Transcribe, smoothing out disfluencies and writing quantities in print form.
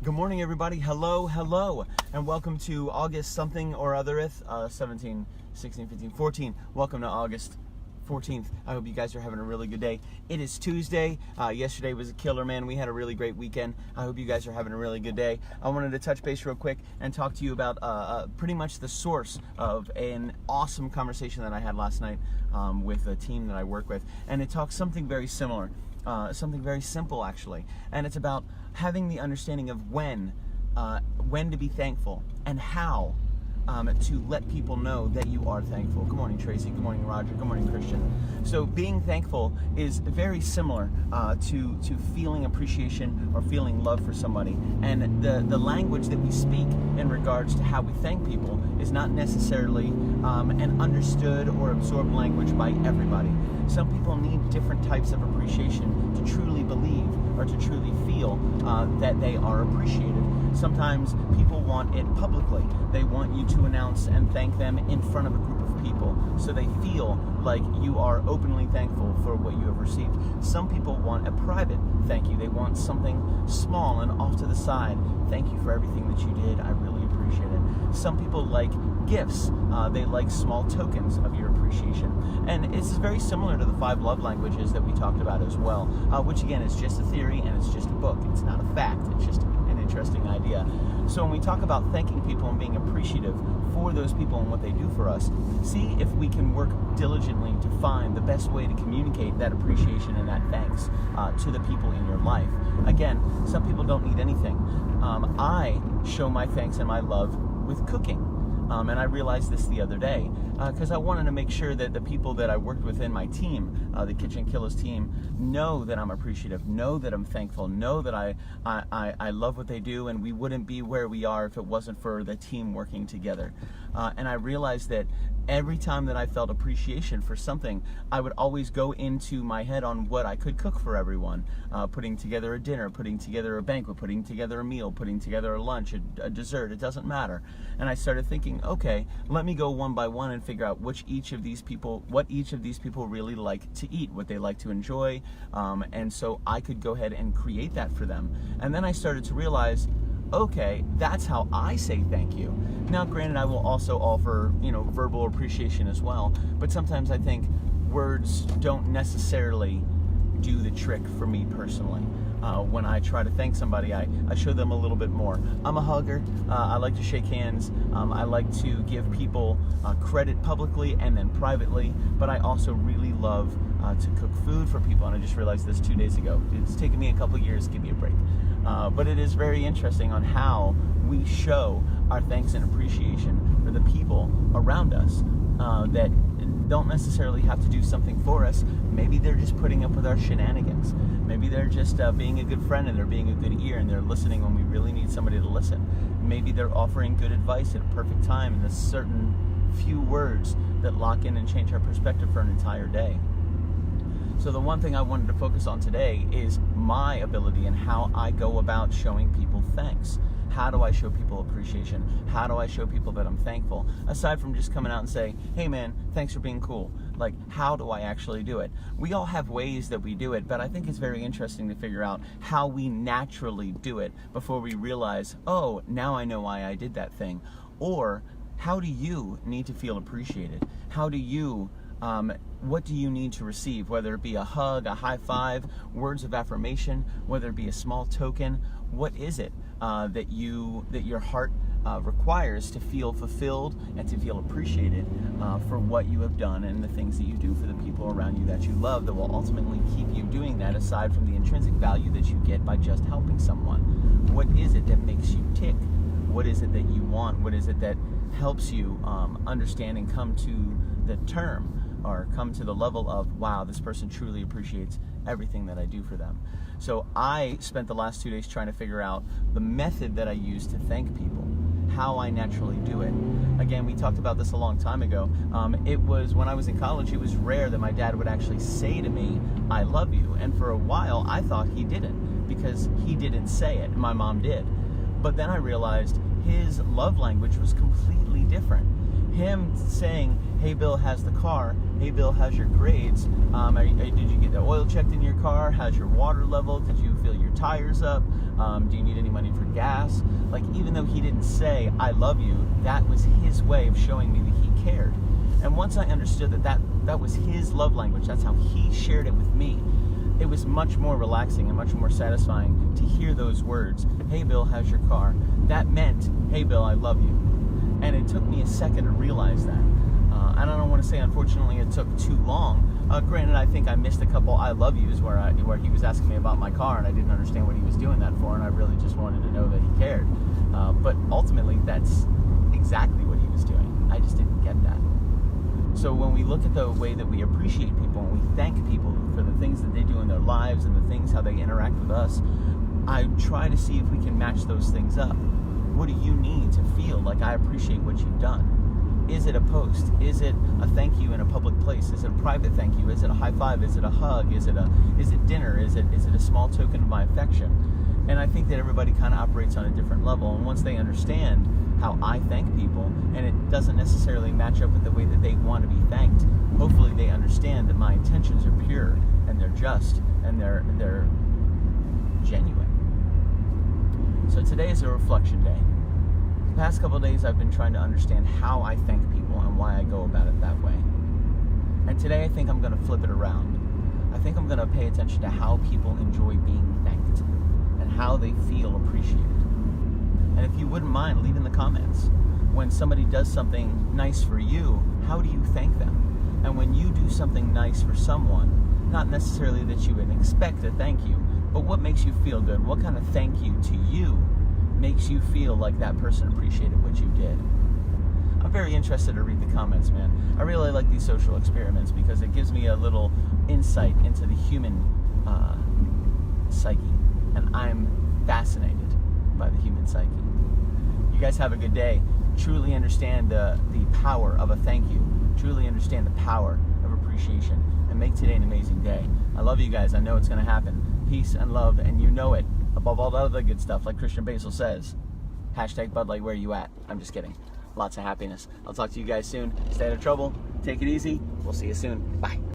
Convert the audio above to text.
Good morning, everybody. Hello, and welcome to August something or othereth, 17, 16, 15, 14. Welcome to August 14th. I hope you guys are having a really good day. It is Tuesday. Yesterday was a killer, man. We had a really great weekend. I hope you guys are having a really good day. I wanted to touch base real quick and talk to you about pretty much the source of an awesome conversation that I had last night with a team that I work with. And it talks something very similar. Something very simple, actually, and it's about having the understanding of when to be thankful and how to let people know that you are thankful. Good morning, Tracy. Good morning, Roger. Good morning, Christian. So being thankful is very similar to feeling appreciation or feeling love for somebody. And the language that we speak in regards to how we thank people is not necessarily an understood or absorbed language by everybody. Some people need different types of appreciation to truly believe or to truly feel that they are appreciated. Sometimes people want it publicly. They want you to announce and thank them in front of a group of people so they feel like you are openly thankful for what you have received. Some people want a private thank you. They want something small and off to the side. Thank you for everything that you did. I really appreciate it. Some people like gifts. They like small tokens of your appreciation. And it's very similar to the 5 love languages that we talked about as well, which again is just a theory and it's just a book. It's not a fact. It's just an interesting idea. So when we talk about thanking people and being appreciative for those people and what they do for us, see if we can work diligently to find the best way to communicate that appreciation and that thanks to the people in your life. Again, some people don't need anything. I show my thanks and my love with cooking. And I realized this the other day because I wanted to make sure that the people that I worked with in my team, the Kitchen Killers team, know that I'm appreciative, know that I'm thankful, know that I love what they do, and we wouldn't be where we are if it wasn't for the team working together. And I realized that every time that I felt appreciation for something, I would always go into my head on what I could cook for everyone, putting together a dinner, putting together a banquet, putting together a meal, putting together a lunch, a dessert, it doesn't matter. And I started thinking, okay, let me go one by one and figure out what each of these people really like to eat, what they like to enjoy, and so I could go ahead and create that for them. And then I started to realize, okay, that's how I say thank you. Now, granted, I will also offer, verbal appreciation as well, but sometimes I think words don't necessarily do the trick for me personally. When I try to thank somebody, I show them a little bit more. I'm a hugger. I like to shake hands. I like to give people credit publicly and then privately, but I also really love to cook food for people, and I just realized this 2 days ago. It's taken me a couple years. Give me a break. But it is very interesting on how we show our thanks and appreciation for the people around us that don't necessarily have to do something for us. Maybe they're just putting up with our shenanigans. Maybe they're just being a good friend and they're being a good ear and they're listening when we really need somebody to listen. Maybe they're offering good advice at a perfect time in a certain few words that lock in and change our perspective for an entire day. So the one thing I wanted to focus on today is my ability and how I go about showing people thanks. How do I show people appreciation? How do I show people that I'm thankful? Aside from just coming out and saying, hey man, thanks for being cool. Like, how do I actually do it? We all have ways that we do it, but I think it's very interesting to figure out how we naturally do it before we realize, oh, now I know why I did that thing. Or, how do you need to feel appreciated? How do you what do you need to receive, whether it be a hug, a high five, words of affirmation, whether it be a small token? What is it that your heart requires to feel fulfilled and to feel appreciated for what you have done and the things that you do for the people around you that you love, that will ultimately keep you doing that, aside from the intrinsic value that you get by just helping someone? What is it that makes you tick? What is it that you want? What is it that helps you understand and come to the term or come to the level of, wow, this person truly appreciates everything that I do for them? So I spent the last 2 days trying to figure out the method that I use to thank people, how I naturally do it. Again, we talked about this a long time ago. It was when I was in college, it was rare that my dad would actually say to me, I love you. And for a while, I thought he didn't, because he didn't say it. My mom did. But then I realized his love language was completely different. Him saying, hey, Bill, how's the car? Hey, Bill, how's your grades? Did you get the oil checked in your car? How's your water level? Did you fill your tires up? Do you need any money for gas? Like, even though he didn't say, I love you, that was his way of showing me that he cared. And once I understood that was his love language, that's how he shared it with me, it was much more relaxing and much more satisfying to hear those words. Hey Bill, how's your car? That meant, hey Bill, I love you. And it took me a second to realize that. I don't want to say, unfortunately, it took too long. Granted, I think I missed a couple I love yous where he was asking me about my car and I didn't understand what he was doing that for, and I really just wanted to know that he cared. But ultimately, that's exactly what he was doing. I just didn't get that. So when we look at the way that we appreciate people and we thank people for the things that they do in their lives and the things how they interact with us, I try to see if we can match those things up. What do you need to feel like I appreciate what you've done? Is it a post? Is it a thank you in a public place? Is it a private thank you? Is it a high five? Is it a hug? Is it dinner? Is it a small token of my affection? And I think that everybody kind of operates on a different level. And once they understand how I thank people, and it doesn't necessarily match up with the way that they want to be thanked, hopefully they understand that my intentions are pure and they're just and they're genuine. So today is a reflection day. The past couple of days I've been trying to understand how I thank people and why I go about it that way. And today I think I'm going to flip it around. I think I'm going to pay attention to how people enjoy being thanked and how they feel appreciated. And if you wouldn't mind, leave in the comments. When somebody does something nice for you, how do you thank them? And when you do something nice for someone, not necessarily that you would expect a thank you, but what makes you feel good? What kind of thank you to you makes you feel like that person appreciated what you did? I'm very interested to read the comments, man. I really like these social experiments because it gives me a little insight into the human psyche, and I'm fascinated by the human psyche. You guys have a good day. Truly understand the power of a thank you. Truly understand the power of appreciation, and make today an amazing day. I love you guys. I know it's going to happen. Peace and love, and you know it. Above all the other good stuff, like Christian Basil says. Hashtag Bud Light, where you at? I'm just kidding. Lots of happiness. I'll talk to you guys soon. Stay out of trouble. Take it easy. We'll see you soon. Bye.